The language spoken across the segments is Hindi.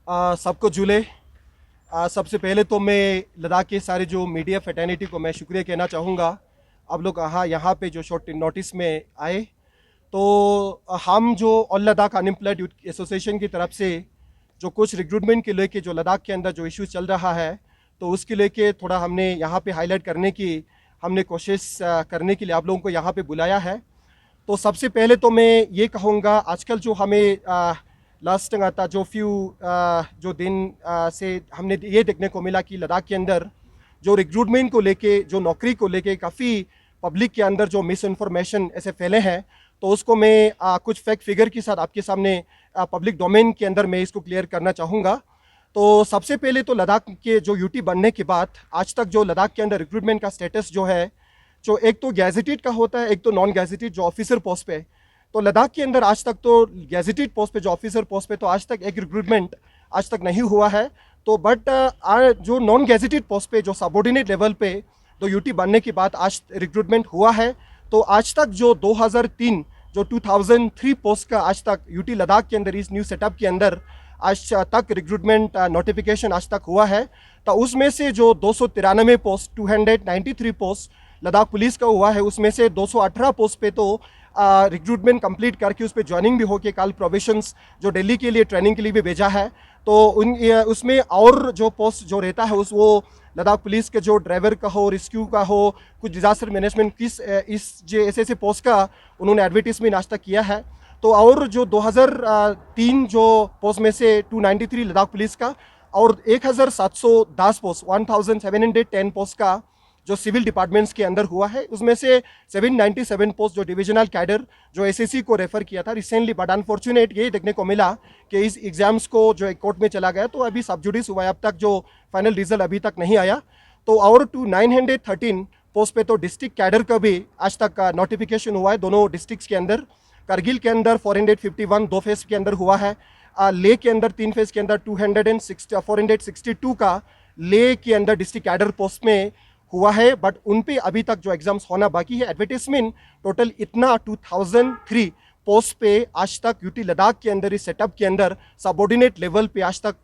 सबको जुले। सबसे पहले तो मैं लद्दाख के सारे जो मीडिया फैटर्निटी को मैं शुक्रिया कहना चाहूँगा। आप लोग यहाँ पे जो शॉर्ट नोटिस में आए, तो हम जो all Ladakh unemployed youth association की तरफ से जो कुछ रिक्रूटमेंट के लेके जो लद्दाख के अंदर जो इश्यूज चल रहा है, तो उसके लेके थोड़ा हमने यहाँ पे हाईलाइट करने की हमने कोशिश करने के लिए आप लोगों को यहाँ पे बुलाया है। तो सबसे पहले तो मैं ये कहूँगा, आजकल जो हमें लास्ट आता जो जो दिन से हमने ये देखने को मिला कि लद्दाख के अंदर जो रिक्रूटमेंट को लेके, जो नौकरी को लेके काफ़ी पब्लिक के अंदर जो मिस इन्फॉर्मेशन ऐसे फैले हैं, तो उसको मैं कुछ फैक्ट फिगर के साथ आपके सामने पब्लिक डोमेन के अंदर मैं इसको क्लियर करना चाहूँगा। तो सबसे पहले तो लद्दाख के जो यूटी बनने के बाद आज तक जो लद्दाख के अंदर रिक्रूटमेंट का स्टेटस जो है, जो एक तो गैजेटेड का होता है, एक तो नॉन गैजेटेड जो ऑफिसर पोस्ट पे। तो लद्दाख के अंदर आज तक तो गैजेटेड पोस्ट पे, जो ऑफिसर पोस्ट पे, तो आज तक एक रिक्रूटमेंट आज तक नहीं हुआ है। तो बट जो नॉन गैजेटेड पोस्ट पे, जो सबऑर्डिनेट लेवल पे तो यूटी बनने के बाद आज रिक्रूटमेंट हुआ है। तो आज तक जो 2003 जो 2003 पोस्ट का आज तक यूटी लद्दाख के अंदर इस न्यू सेटअप के अंदर आज तक रिक्रूटमेंट नोटिफिकेशन आज तक हुआ है। तो उसमें से जो 293 पोस्ट, 293 पोस्ट लद्दाख पुलिस का हुआ है, उसमें से 218 पोस्ट पे तो रिक्रूटमेंट कंप्लीट करके उस पर ज्वाइनिंग भी होके कल प्रोविशंस जो दिल्ली के लिए ट्रेनिंग के लिए भी भेजा है। तो उसमें और जो पोस्ट जो रहता है उस वो लद्दाख पुलिस के जो ड्राइवर का हो, रेस्क्यू का हो, कुछ डिजास्टर मैनेजमेंट किस इस जो ऐसे पोस्ट का उन्होंने एडवर्टीजमेंट आज तक किया है। तो और जो 2003 जो पोस्ट में से 293 लद्दाख पुलिस का और 1710 पोस्ट 1710 पोस्ट का जो सिविल डिपार्टमेंट्स के अंदर हुआ है, उसमें से 797 पोस्ट जो डिविजनल कैडर जो एसएससी को रेफर किया था रिसेंटली। बट अनफॉर्चुनेट ये देखने को मिला कि इस एग्जाम्स को जो एक कोर्ट में चला गया, तो अभी सब जुडिस हुआ है, अब तक जो फाइनल रिजल्ट अभी तक नहीं आया। तो और 913 पोस्ट पे तो डिस्ट्रिक्ट कैडर का भी आज तक नोटिफिकेशन हुआ है दोनों डिस्ट्रिक्ट्स के अंदर। करगिल के अंदर 451 2 फेज के अंदर हुआ है। ले के अंदर 3 फेज के अंदर 462 का ले के अंदर डिस्ट्रिक्ट कैडर पोस्ट में हुआ है। बट उन पे अभी तक जो एग्जाम्स होना बाकी है। एडवर्टीजमेंट टोटल इतना 2003 पोस्ट पे आज तक यूटी लद्दाख के अंदर इस सेटअप के अंदर सबऑर्डिनेट लेवल पे आज तक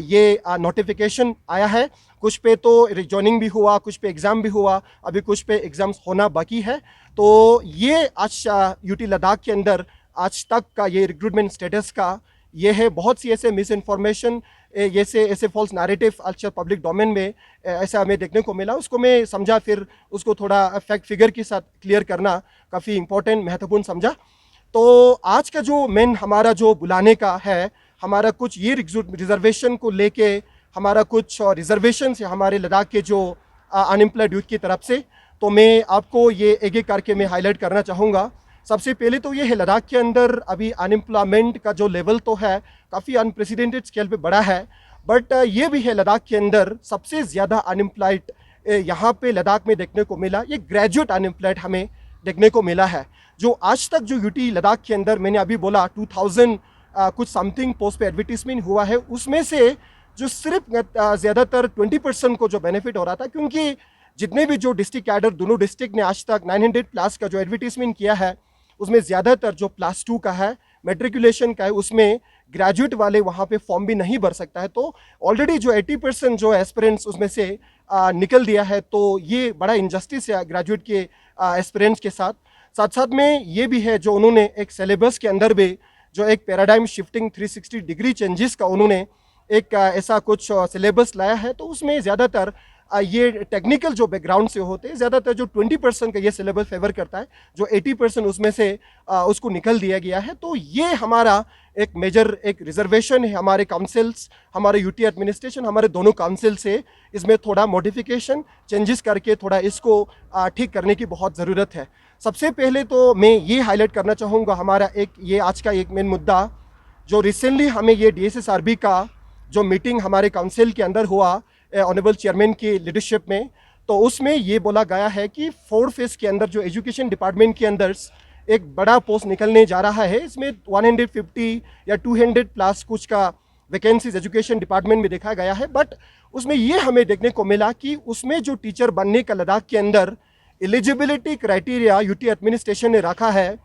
ये नोटिफिकेशन आया है। कुछ पे तो ज्वाइनिंग भी हुआ, कुछ पे एग्ज़ाम भी हुआ, अभी कुछ पे एग्ज़ाम्स होना बाकी है। तो ये आज यूटी लद्दाख के अंदर आज तक का ये रिक्रूटमेंट स्टेटस का ये है। बहुत सी ऐसे मिस इन्फॉर्मेशन, ऐसे फॉल्स नैरेटिव आज पब्लिक डोमेन में ऐसा हमें देखने को मिला, उसको मैं समझा, फिर उसको थोड़ा फैक्ट फिगर के साथ क्लियर करना काफ़ी इंपॉर्टेंट महत्वपूर्ण समझा। तो आज का जो मेन हमारा जो बुलाने का है, हमारा कुछ ये रिजर्वेशन को लेके हमारा कुछ रिजर्वेशन है हमारे लद्दाख के जो अनएम्प्लॉयड यूथ की तरफ से। तो मैं आपको ये एक एक करके मैं हाईलाइट करना चाहूँगा। सबसे पहले तो ये है, लद्दाख के अंदर अभी अनएम्प्लॉयमेंट का जो लेवल तो है काफ़ी अनप्रेसिडेंटेड स्केल पे बड़ा है। बट ये भी है, लद्दाख के अंदर सबसे ज़्यादा अनएम्प्लॉयड यहाँ पे लद्दाख में देखने को मिला, ये ग्रेजुएट अनएम्प्लॉयड हमें देखने को मिला है। जो आज तक जो यूटी लद्दाख के अंदर मैंने अभी बोला 2000 कुछ समथिंग पोस्ट पे एडवर्टीजमेंट हुआ है, उसमें से जो सिर्फ ज़्यादातर 20% को जो बेनिफिट हो रहा था, क्योंकि जितने भी जो डिस्ट्रिक्ट कैडर दोनों डिस्ट्रिक्ट ने आज तक 900 प्लस का जो एडवर्टीजमेंट किया है, उसमें ज़्यादातर जो +2 का है, मेट्रिकुलेशन का है, उसमें ग्रेजुएट वाले वहाँ पे फॉर्म भी नहीं भर सकता है। तो ऑलरेडी जो 80% जो एस्पिरेंट्स उसमें से निकल दिया है। तो ये बड़ा इनजस्टिस है ग्रेजुएट के एस्पिरेंट्स के साथ। साथ साथ में ये भी है, जो उन्होंने एक सिलेबस के अंदर भी जो एक पैराडाइम शिफ्टिंग 360 डिग्री चेंजेस का उन्होंने एक ऐसा कुछ सिलेबस लाया है। तो उसमें ज़्यादातर ये टेक्निकल जो बैकग्राउंड से होते हैं, ज़्यादातर जो 20% का ये सिलेबस फेवर करता है, जो 80% उसमें से उसको निकल दिया गया है। तो ये हमारा एक मेजर एक रिजर्वेशन है। हमारे काउंसिल्स, हमारे यूटी एडमिनिस्ट्रेशन, हमारे दोनों काउंसिल से इसमें थोड़ा मॉडिफिकेशन चेंजेस करके थोड़ा इसको ठीक करने की बहुत ज़रूरत है। सबसे पहले तो मैं ये हाईलाइट करना चाहूँगा, हमारा एक ये आज का एक मेन मुद्दा जो रिसेंटली हमें ये DSSRB का जो मीटिंग हमारे काउंसिल के अंदर हुआ ऑनरेबल चेयरमैन की लीडरशिप में, तो उसमें ये बोला गया है कि 4 फेज के अंदर जो एजुकेशन डिपार्टमेंट के अंदर एक बड़ा पोस्ट निकलने जा रहा है। इसमें 150 या 200 प्लस कुछ का वैकेंसीज एजुकेशन डिपार्टमेंट में देखा गया है। बट उसमें ये हमें देखने को मिला कि उसमें जो टीचर बनने का लद्दाख के अंदर एलिजिबिलिटी क्राइटेरिया यूटी एडमिनिस्ट्रेशन ने रखा है,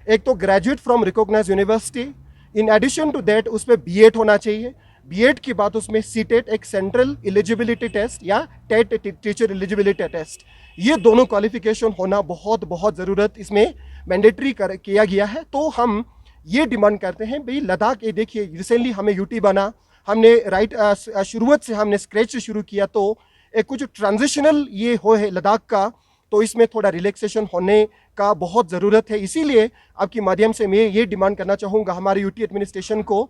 एक तो graduate from recognise university, in addition to that उस पर B.Ed होना चाहिए, बीएड की बात उसमें सीटेट एक सेंट्रल एलिजिबिलिटी टेस्ट या टेट टीचर एलिजिबिलिटी टेस्ट, ये दोनों क्वालिफिकेशन होना बहुत बहुत ज़रूरत इसमें मैंडेटरी किया गया है। तो हम ये डिमांड करते हैं भाई लद्दाख, ये देखिए रिसेंटली हमें यूटी बना, हमने शुरुआत से हमने स्क्रैच से शुरू किया, तो एक कुछ ट्रांजिशनल ये हो है लद्दाख का, तो इसमें थोड़ा रिलैक्सेशन होने का बहुत ज़रूरत है। इसीलिए आपके माध्यम से मैं ये डिमांड करना चाहूँगा हमारे यूटी एडमिनिस्ट्रेशन को,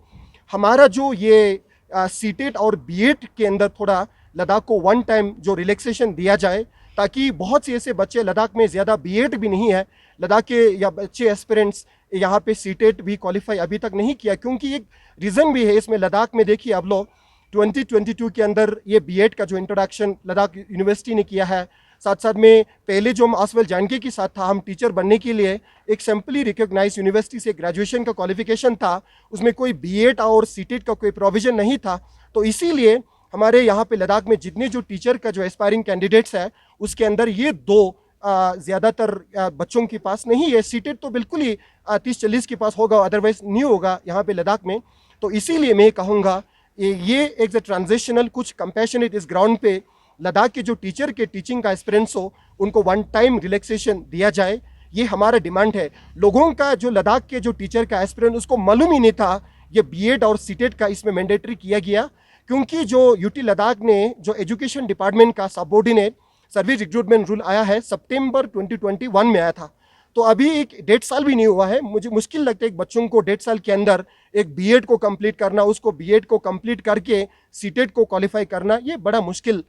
हमारा जो ये सीटेट और बीएड के अंदर थोड़ा लद्दाख को वन टाइम जो रिलैक्सेशन दिया जाए, ताकि बहुत से ऐसे बच्चे लद्दाख में ज़्यादा बीएड भी नहीं है, लद्दाख के या बच्चे एस्पिरेंट्स यहाँ पे सीटेट भी क्वालिफाई अभी तक नहीं किया, क्योंकि एक रीज़न भी है इसमें। लद्दाख में देखिए आप लोग 2022 के अंदर ये बीएड का जो इंट्रोडक्शन लद्दाख यूनिवर्सिटी ने किया है, साथ साथ में पहले जो हम आसवेल जानके के साथ था, हम टीचर बनने के लिए एक सिंपली रिकॉग्नाइज यूनिवर्सिटी से ग्रेजुएशन का क्वालिफिकेशन था, उसमें कोई बीएड और सीटेट का कोई प्रोविजन नहीं था। तो इसीलिए हमारे यहाँ पे लद्दाख में जितने जो टीचर का जो एस्पायरिंग कैंडिडेट्स है उसके अंदर ये दो ज़्यादातर बच्चों के पास नहीं है। सीटेट तो बिल्कुल ही 30-40 के पास होगा, अदरवाइज नहीं होगा यहाँ पे लद्दाख में। तो इसीलिए मैं कहूँगा ये एक ट्रांजिशनल कुछ कंपैशनेट इस ग्राउंड पे लद्दाख के जो टीचर के टीचिंग का एक्सपीरियंस हो उनको वन टाइम रिलैक्सेशन दिया जाए, ये हमारा डिमांड है। लोगों का जो लद्दाख के जो टीचर का एक्सपीरियंस उसको मालूम ही नहीं था ये बीएड और सीटेट का इसमें मैंडेटरी किया गया, क्योंकि जो यूटी लद्दाख ने जो एजुकेशन डिपार्टमेंट का सबऑर्डिनेट सर्विस रिक्रूटमेंट रूल आया है सितंबर 2021 में आया था, तो अभी एक 1.5 साल भी नहीं हुआ है। मुझे मुश्किल लगता है एक बच्चों को 1.5 साल के अंदर एक बीएड को कंप्लीट करना, उसको बीएड को कंप्लीट करके सीटेट को क्वालिफाई करना, ये बड़ा मुश्किल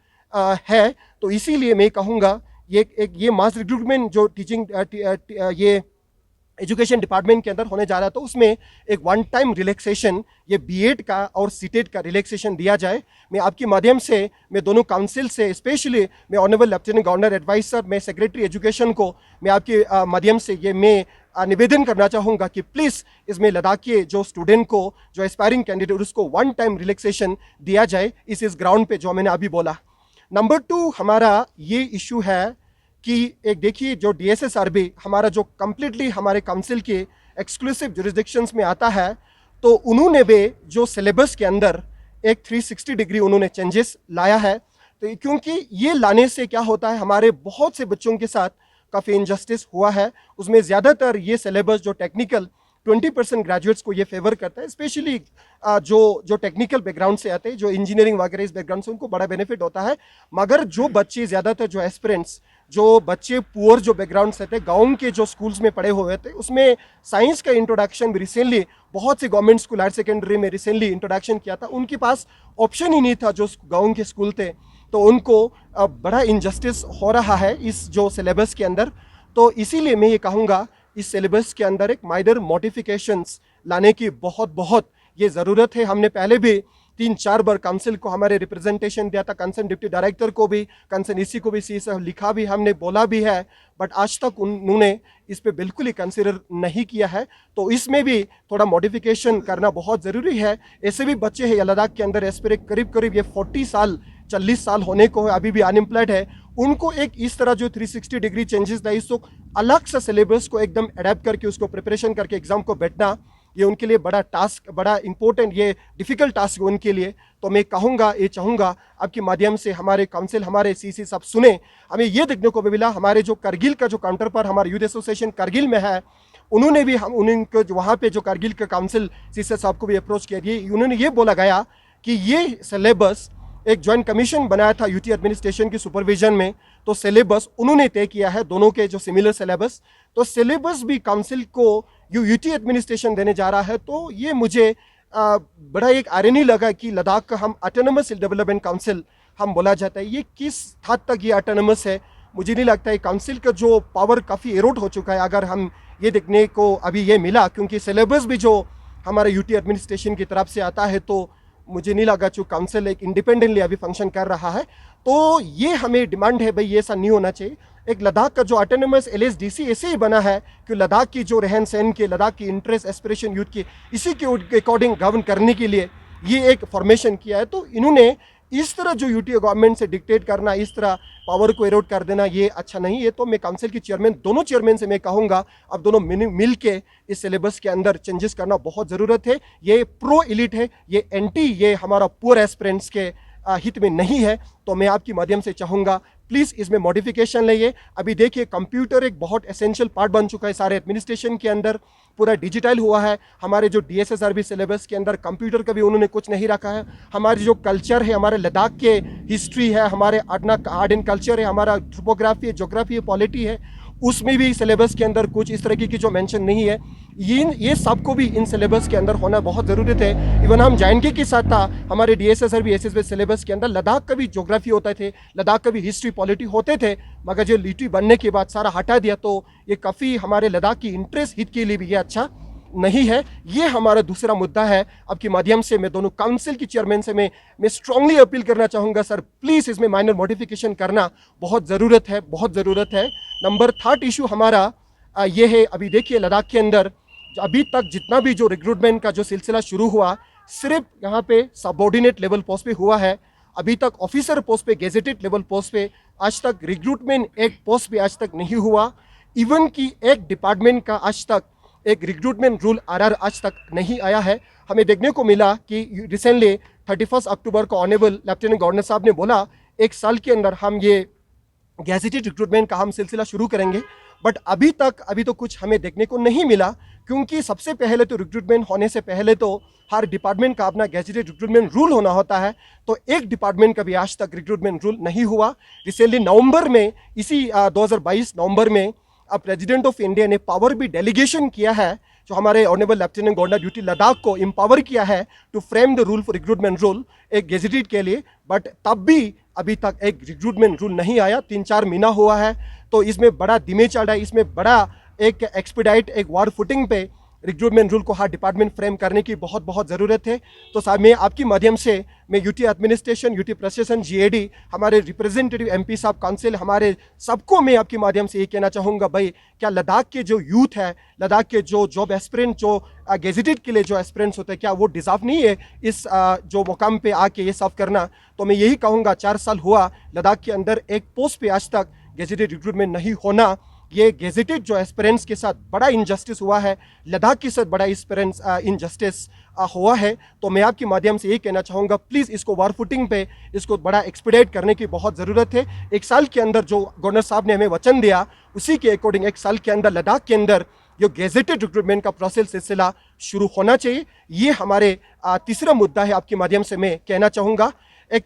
है। तो इसीलिए मैं कहूँगा ये मास रिक्रूटमेंट जो टीचिंग ये एजुकेशन डिपार्टमेंट के अंदर होने जा रहा है, तो उसमें एक वन टाइम रिलैक्सेशन ये बीएड का और सीटेट का रिलैक्सेशन दिया जाए। मैं आपके माध्यम से मैं दोनों काउंसिल से, स्पेशली मैं ऑनरेबल लेफ्टिनेंट गवर्नर एडवाइजर, मैं सेक्रेटरी एजुकेशन को मैं आपके माध्यम से ये मैं निवेदन करना चाहूँगा कि प्लीज़ इसमें लद्दाख के जो स्टूडेंट को जो एस्पायरिंग कैंडिडेट उसको वन टाइम रिलैक्सेशन दिया जाए इस ग्राउंड पे जो मैंने अभी बोला। नंबर 2 हमारा ये इशू है कि एक देखिए जो DSSRB हमारा जो कम्प्लीटली हमारे काउंसिल के एक्सक्लूसिव जुरिस्डिक्शंस में आता है, तो उन्होंने भी जो सिलेबस के अंदर एक 360 डिग्री उन्होंने चेंजेस लाया है। तो क्योंकि ये लाने से क्या होता है, हमारे बहुत से बच्चों के साथ काफ़ी इनजस्टिस हुआ है। उसमें ज़्यादातर ये सिलेबस जो टेक्निकल 20% ग्रेजुएट्स को ये फेवर करता है, स्पेशली जो टेक्निकल बैकग्राउंड से आते हैं, जो इंजीनियरिंग वगैरह इस बैकग्राउंड से, उनको बड़ा बेनिफिट होता है। मगर जो बच्चे ज़्यादातर जो एस्पिरेंट्स, जो बच्चे पुअर जो बैकग्राउंड से थे, गाँव के जो स्कूल्स में पढ़े हुए थे, उसमें साइंस का इंट्रोडक्शन भी रिसेंटली बहुत से गवर्नमेंट स्कूल हायर सेकेंडरी में रिसेंटली इंट्रोडक्शन किया था, उनके पास ऑप्शन ही नहीं था जो गाँव के स्कूल थे, तो उनको बड़ा इनजस्टिस हो रहा है इस जो सिलेबस के अंदर। तो इसीलिए मैं ये कहूँगा इस सिलेबस के अंदर एक माइनर मॉडिफिकेशंस लाने की बहुत ये ज़रूरत है। हमने पहले भी 3-4 बार काउंसिल को हमारे रिप्रेजेंटेशन दिया था, कंसर्न डिप्टी डायरेक्टर को भी, कंसर्न ईसी को भी से लिखा भी, हमने बोला भी है, बट आज तक उन्होंने इस पे बिल्कुल ही कंसिडर नहीं किया है। तो इसमें भी थोड़ा मॉडिफिकेशन करना बहुत ज़रूरी है। ऐसे भी बच्चे हैं लद्दाख के अंदर एस्पिरेट करीब ये 40 साल होने को है, अभी भी अनएम्प्लॉयड है, उनको एक इस तरह जो 360 डिग्री चेंजेस था, इसको अलग सा सिलेबस को एकदम अडेप्ट करके उसको प्रिपरेशन करके एग्जाम को बैठना, ये उनके लिए बड़ा टास्क, बड़ा इंपॉर्टेंट, ये डिफ़िकल्ट टास्क है उनके लिए। तो मैं कहूँगा, ये चाहूँगा आपके माध्यम से हमारे काउंसिल, हमारे सीसी सब सुने। हमें ये देखने को भी मिला, हमारे जो करगिल का जो काउंटर पर हमारा यूथ एसोसिएशन करगिल में है, उन्होंने भी उनको जो वहाँ पे जो करगिल का काउंसिल सीसी साहब को भी अप्रोच किया, ये उन्होंने ये बोला गया कि ये सिलेबस एक जॉइंट कमीशन बनाया था यूटी एडमिनिस्ट्रेशन की सुपरविजन में, तो सिलेबस उन्होंने तय किया है दोनों के जो सिमिलर सिलेबस, तो सिलेबस भी काउंसिल को यूटी एडमिनिस्ट्रेशन देने जा रहा है। तो ये मुझे बड़ा एक आयरनी लगा कि लद्दाख का हम ऑटोनमस डेवलपमेंट काउंसिल हम बोला जाता है, ये किस हद तक ये ऑटोनमस है मुझे नहीं लगता है। काउंसिल का जो पावर काफ़ी एरोड हो चुका है, अगर हम ये देखने को अभी ये मिला, क्योंकि सिलेबस भी जो हमारे यूटी एडमिनिस्ट्रेशन की तरफ से आता है, तो मुझे नहीं लगा जो काउंसिल एक इंडिपेंडेंटली अभी फंक्शन कर रहा है। तो ये हमें डिमांड है भाई, ये ऐसा नहीं होना चाहिए। एक लद्दाख का जो ऑटोनमस LSDC ऐसे ही बना है कि लद्दाख की जो रहन सहन के, लद्दाख की इंटरेस्ट एस्पिरेशन यूथ की, इसी के अकॉर्डिंग गवर्न करने के लिए ये एक फॉर्मेशन किया है। तो इन्होंने इस तरह जो यूटी गवर्नमेंट से डिक्टेट करना, इस तरह पावर को एरोड कर देना, ये अच्छा नहीं है। तो मैं काउंसिल की चेयरमैन, दोनों चेयरमैन से मैं कहूँगा अब दोनों मिल के इस सिलेबस के अंदर चेंजेस करना बहुत ज़रूरत है। ये प्रो एलिट है, ये एंटी, ये हमारा पुअर एस्पिरेंट्स के हित में नहीं है। तो मैं आपके माध्यम से चाहूँगा प्लीज़ इसमें मॉडिफिकेशन लाइए। अभी देखिए कंप्यूटर एक बहुत एसेंशियल पार्ट बन चुका है सारे एडमिनिस्ट्रेशन के अंदर, पूरा डिजिटल हुआ है। हमारे जो DSSRB सिलेबस के अंदर कंप्यूटर का भी उन्होंने कुछ नहीं रखा है। हमारी जो कल्चर है, हमारे लद्दाख के हिस्ट्री है, हमारे आर्ट एंड कल्चर है, हमारा टोपोग्राफी है, ज्योग्राफी है, पॉलिटी है, उसमें भी सिलेबस के अंदर कुछ इस तरह की जो मेंशन नहीं है। ये सबको भी इन सिलेबस के अंदर होना बहुत ज़रूरत है। इवन हम JNK के साथ था, हमारे DSSRB SSB सिलेबस के अंदर लद्दाख का भी ज्योग्राफी होते थे, लद्दाख का भी हिस्ट्री पॉलिटी होते थे, मगर जो लिटी बनने के बाद सारा हटा दिया। तो ये काफ़ी हमारे लद्दाख की इंटरेस्ट हित के लिए भी ये अच्छा नहीं है। ये हमारा दूसरा मुद्दा है। आपके माध्यम से मैं दोनों काउंसिल की चेयरमैन से मैं स्ट्रांगली अपील करना चाहूँगा, सर प्लीज़ इसमें माइनर मॉडिफिकेशन करना बहुत ज़रूरत है, बहुत ज़रूरत है। नंबर थर्ड इशू हमारा ये है, अभी देखिए लद्दाख के अंदर अभी तक जितना भी जो रिक्रूटमेंट का जो सिलसिला शुरू हुआ, सिर्फ यहाँ पे सबऑर्डिनेट लेवल पोस्ट पे हुआ है। अभी तक ऑफिसर पोस्ट पे, गेजेटेड लेवल पोस्ट पे आज तक रिक्रूटमेंट एक पोस्ट पे आज तक नहीं हुआ। इवन कि एक डिपार्टमेंट का आज तक एक रिक्रूटमेंट रूल RR आज तक नहीं आया है। हमें देखने को मिला कि रिसेंटली 31 अक्टूबर को ऑनरेबल लेफ्टिनेंट गवर्नर साहब ने बोला एक साल के अंदर हम ये गैजेटेड रिक्रूटमेंट का हम सिलसिला शुरू करेंगे, बट अभी तो कुछ हमें देखने को नहीं मिला। क्योंकि सबसे पहले तो रिक्रूटमेंट होने से पहले तो हर डिपार्टमेंट का अपना गैजेटेड रिक्रूटमेंट रूल होना होता है। तो एक डिपार्टमेंट का भी आज तक रिक्रूटमेंट रूल नहीं हुआ। रिसेंटली नवंबर में, इसी 2022 नवंबर में प्रेसिडेंट ऑफ इंडिया ने पावर भी डेलीगेशन किया है, जो हमारे honourable lieutenant governor UT Ladakh को एम्पावर किया है to frame the rule for recruitment rule एक गेजेटेड के लिए। बट तब भी अभी तक एक रिक्रूटमेंट रूल नहीं आया, 3-4 महीना हुआ है। तो इसमें बड़ा दिमे चल रहा है, इसमें बड़ा एक एक्सपीडाइट, एक वार फुटिंग पे रिक्रूटमेंट रूल को हर डिपार्टमेंट फ्रेम करने की बहुत बहुत ज़रूरत है। तो साहब मैं आपकी माध्यम से मैं यूटी एडमिनिस्ट्रेशन, यूटी प्रशासन, GAD, हमारे रिप्रेजेंटेटिव MP साहब, काउंसिल, हमारे सबको मैं आपकी माध्यम से ये कहना चाहूँगा, भाई क्या लद्दाख के जो यूथ है, लद्दाख के जो जॉब एस्पिरेंट, जो गेजेटेड के लिए जो एस्पिरेंट्स होते हैं, क्या वो डिज़र्व नहीं है इस जो मुकाम पे आके ये सब करना। तो मैं यही कहूँगा 4 साल हुआ लद्दाख के अंदर एक पोस्ट पे आज तक गेजेटेड रिक्रूटमेंट नहीं होना, ये गेजेटेड जो एस्पिरेंट्स के साथ बड़ा इनजस्टिस हुआ है, लद्दाख के साथ बड़ा एस्पिरेंट्स इनजस्टिस हुआ है। तो मैं आपके माध्यम से ये कहना चाहूँगा, प्लीज़ इसको वार फुटिंग पे इसको बड़ा एक्सपीडाइट करने की बहुत ज़रूरत है। एक साल के अंदर जो गवर्नर साहब ने हमें वचन दिया, उसी के अकॉर्डिंग एक साल के अंदर लद्दाख के अंदर जो गेजेटेड रिक्रूटमेंट का प्रोसेस सिलसिला शुरू होना चाहिए। ये हमारे तीसरा मुद्दा है, आपके माध्यम से मैं कहना चाहूँगा। एक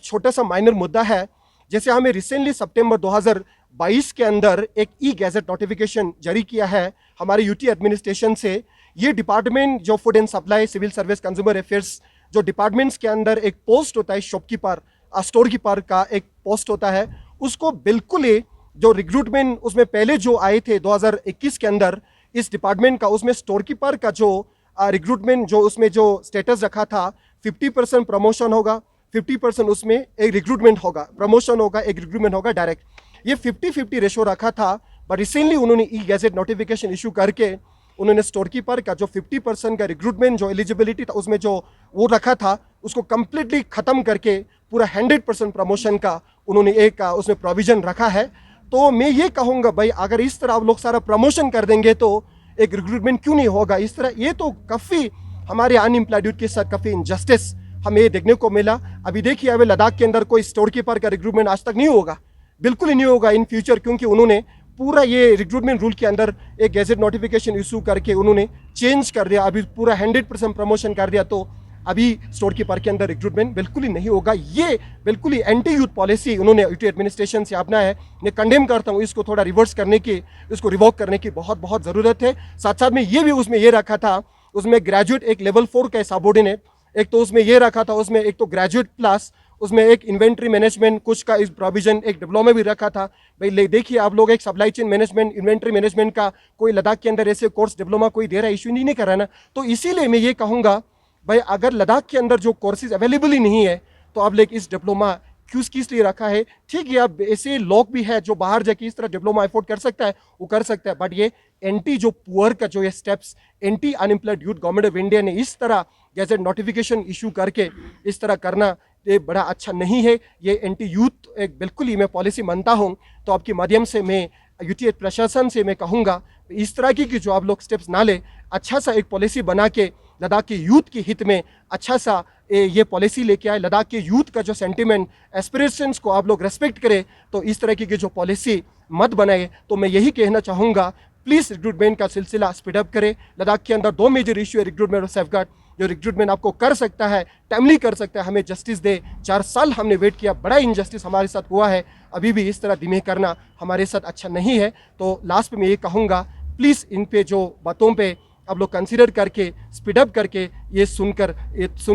छोटा सा माइनर मुद्दा है, जैसे हमें रिसेंटली सितंबर 2022 के अंदर एक गैजेट नोटिफिकेशन जारी किया है हमारे यूटी एडमिनिस्ट्रेशन से। ये डिपार्टमेंट जो food and supply, civil service, consumer affairs, जो डिपार्टमेंट्स के अंदर एक पोस्ट होता है शॉपकीपर, स्टोर कीपर का एक पोस्ट होता है, उसको बिल्कुल ही जो रिक्रूटमेंट उसमें पहले जो आए थे 2021 के अंदर इस डिपार्टमेंट का, उसमें स्टोर कीपर का जो रिक्रूटमेंट जो उसमें जो स्टेटस रखा था, 50% प्रमोशन होगा, 50% उसमें एक रिक्रूटमेंट होगा, प्रमोशन होगा, एक रिक्रूटमेंट होगा डायरेक्ट। ये 50-50 रेशो रखा था। बट रिसेंटली उन्होंने गैजेट नोटिफिकेशन इशू करके उन्होंने स्टोर कीपर का जो 50% का रिक्रूटमेंट जो एलिजिबिलिटी था उसमें जो वो रखा था, उसको कंप्लीटली ख़त्म करके पूरा 100% प्रमोशन का उन्होंने एक उसमें प्रोविज़न रखा है। तो मैं ये कहूँगा, भाई अगर इस तरह आप लोग सारा प्रमोशन कर देंगे तो एक रिक्रूटमेंट क्यों नहीं होगा इस तरह। ये तो काफ़ी हमारे अनएम्प्लॉयड यूथ के साथ काफ़ी इनजस्टिस हमें ये देखने को मिला। अभी देखिए अभी लद्दाख के अंदर कोई स्टोर कीपर का रिक्रूटमेंट आज तक नहीं होगा, बिल्कुल ही नहीं होगा इन फ्यूचर, क्योंकि उन्होंने पूरा ये रिक्रूटमेंट रूल के अंदर एक गैजेट नोटिफिकेशन इशू करके उन्होंने चेंज कर दिया, अभी पूरा 100% प्रमोशन कर दिया। तो अभी स्टोर कीपर के अंदर रिक्रूटमेंट बिल्कुल ही नहीं होगा। ये बिल्कुल ही एंटी यूथ पॉलिसी उन्होंने यूटी एडमिनिस्ट्रेशन से अपना है। मैं कंडेम करता हूँ, इसको थोड़ा रिवर्स करने की, इसको रिवॉक करने की बहुत बहुत ज़रूरत है। साथ साथ में ये भी उसमें ये रखा था, उसमें ग्रेजुएट एक लेवल 4 का सबऑर्डिनेट, एक तो उसमें ये रखा था, उसमें एक तो ग्रेजुएट प्लस उसमें एक इन्वेंट्री मैनेजमेंट कुछ का इस प्रोविजन, एक डिप्लोमा भी रखा था। भाई देखिए आप लोग एक supply chain management, inventory management का कोई लद्दाख के अंदर ऐसे कोर्स डिप्लोमा कोई दे रहा है, इशू नहीं कर रहा है ना। तो इसीलिए मैं ये कहूँगा, भाई अगर लद्दाख के अंदर जो कोर्सेज अवेलेबल ही नहीं है तो आप लोग इस डिप्लोमा किस लिए रखा है। ठीक है, अब ऐसे लोग भी है जो बाहर जाके इस तरह डिप्लोमा अफोर्ड कर सकता है, वो कर सकता है, बट ये एंटी जो पुअर का जो ये steps, anti unemployed youth government of India ने इस तरह गैजेट नोटिफिकेशन इशू करके इस तरह करना, ये बड़ा अच्छा नहीं है। ये एंटी यूथ एक बिल्कुल ही मैं पॉलिसी मानता हूँ। तो आपके माध्यम से मैं यूटी प्रशासन से मैं कहूँगा इस तरह की जो आप लोग स्टेप्स ना ले, अच्छा सा एक पॉलिसी बना के लद्दाख के यूथ के हित में अच्छा सा ये पॉलिसी लेके आए। लद्दाख के यूथ का जो सेंटिमेंट एस्पिरेशंस को आप लोग रेस्पेक्ट करें, तो इस तरह की जो पॉलिसी मत बनाए। तो मैं यही कहना चाहूँगा, प्लीज़ रिक्रूटमेंट का सिलसिला स्पीडअप करें। लद्दाख के अंदर 2 मेजर इशू है रिक्रूटमेंट और सेफगार्ड। जो रिक्रूटमेंट आपको कर सकता है, टाइमली कर सकता है, हमें जस्टिस दे। 4 साल हमने वेट किया, बड़ा इनजस्टिस हमारे साथ हुआ है। अभी भी इस तरह धीमे करना हमारे साथ अच्छा नहीं है। तो लास्ट में मैं ये कहूँगा, प्लीज़ इन पे जो बातों पे आप लोग कंसिडर करके स्पीडअप करके ये सुन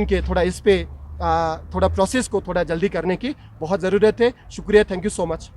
के थोड़ा इस पे थोड़ा प्रोसेस को थोड़ा जल्दी करने की बहुत ज़रूरत है। शुक्रिया, थैंक यू सो मच।